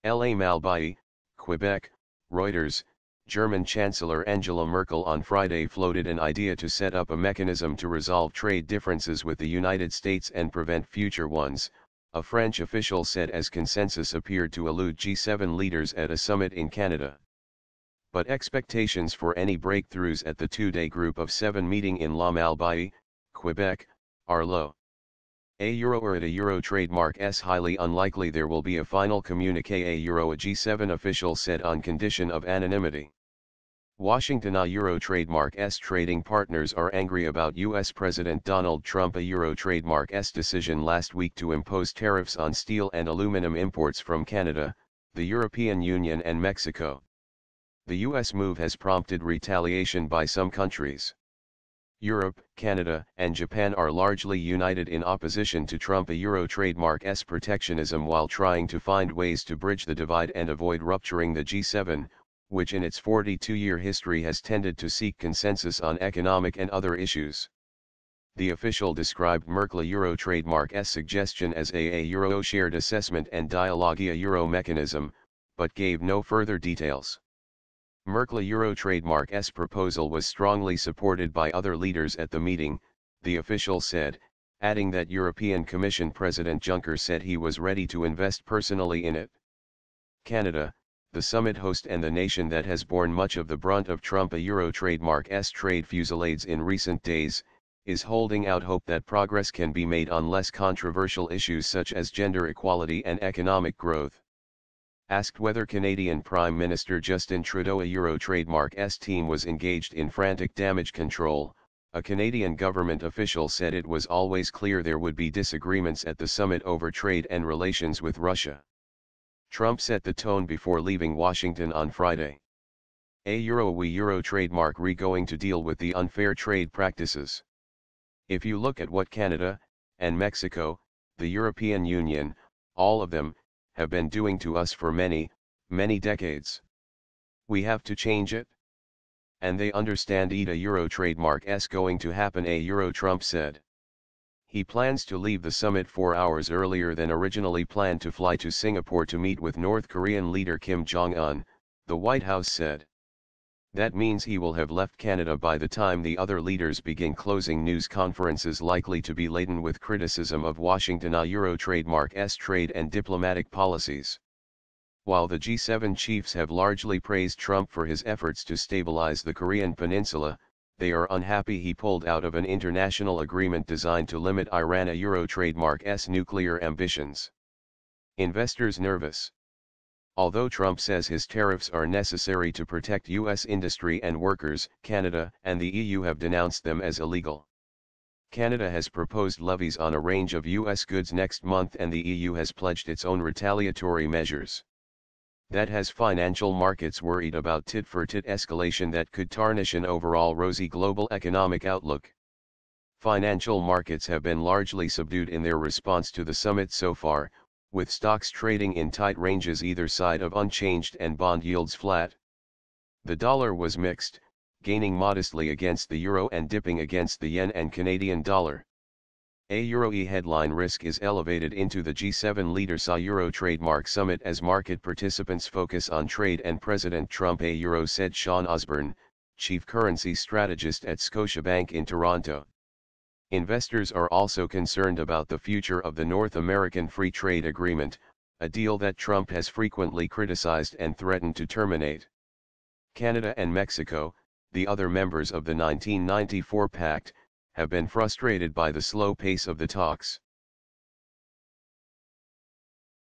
La Malbaie, Quebec, Reuters. German Chancellor Angela Merkel on Friday floated an idea to set up a mechanism to resolve trade differences with the United States and prevent future ones, a French official said as consensus appeared to elude G7 leaders at a summit in Canada. But expectations for any breakthroughs at the two-day Group of Seven meeting in La Malbaie, Quebec, are low. A Euro trademark is highly unlikely there will be a final communiqué a G7 official said on condition of anonymity. Washington Euro trademark's trading partners are angry about U.S. President Donald Trump Euro trademark's decision last week to impose tariffs on steel and aluminum imports from Canada, the European Union and Mexico. The U.S. move has prompted retaliation by some countries. Europe, Canada, and Japan are largely united in opposition to Trump Euro trademark's protectionism while trying to find ways to bridge the divide and avoid rupturing the G7, which in its 42-year history has tended to seek consensus on economic and other issues. The official described Merkel Euro trademark's suggestion as a Euro shared assessment and dialogue Euro mechanism, but gave no further details. Merkel Euro trademark's proposal was strongly supported by other leaders at the meeting, the official said, adding that European Commission President Juncker said he was ready to invest personally in it. Canada, the summit host and the nation that has borne much of the brunt of Trump Euro trademark's trade fusillades in recent days, is holding out hope that progress can be made on less controversial issues such as gender equality and economic growth. Asked whether Canadian Prime Minister Justin Trudeau Euro trademark's team was engaged in frantic damage control, a Canadian government official said it was always clear there would be disagreements at the summit over trade and relations with Russia. Trump set the tone before leaving Washington on Friday. We Euro trademark going to deal with the unfair trade practices. If you look at what Canada, and Mexico, the European Union, all of them, have been doing to us for many, many decades. We have to change it. And they understand a Euro trademark's going to happen Euro Trump said. He plans to leave the summit 4 hours earlier than originally planned to fly to Singapore to meet with North Korean leader Kim Jong-un, the White House said. That means he will have left Canada by the time the other leaders begin closing news conferences likely to be laden with criticism of Washington Euro trademark's trade and diplomatic policies. While the G7 chiefs have largely praised Trump for his efforts to stabilize the Korean peninsula, they are unhappy he pulled out of an international agreement designed to limit Iran Euro trademark's nuclear ambitions. Investors nervous. Although Trump says his tariffs are necessary to protect U.S. industry and workers, Canada and the EU have denounced them as illegal. Canada has proposed levies on a range of U.S. goods next month and the EU has pledged its own retaliatory measures. That has financial markets worried about tit-for-tat escalation that could tarnish an overall rosy global economic outlook. Financial markets have been largely subdued in their response to the summit so far, with stocks trading in tight ranges either side of unchanged and bond yields flat. The dollar was mixed, gaining modestly against the euro and dipping against the yen and Canadian dollar. A Euro headline risk is elevated into the G7 leaders Euro trademark summit as market participants focus on trade and President Trump Euro said Sean Osborne, chief currency strategist at Scotiabank in Toronto. Investors are also concerned about the future of the North American Free Trade Agreement, a deal that Trump has frequently criticized and threatened to terminate. Canada and Mexico, the other members of the 1994 pact, have been frustrated by the slow pace of the talks.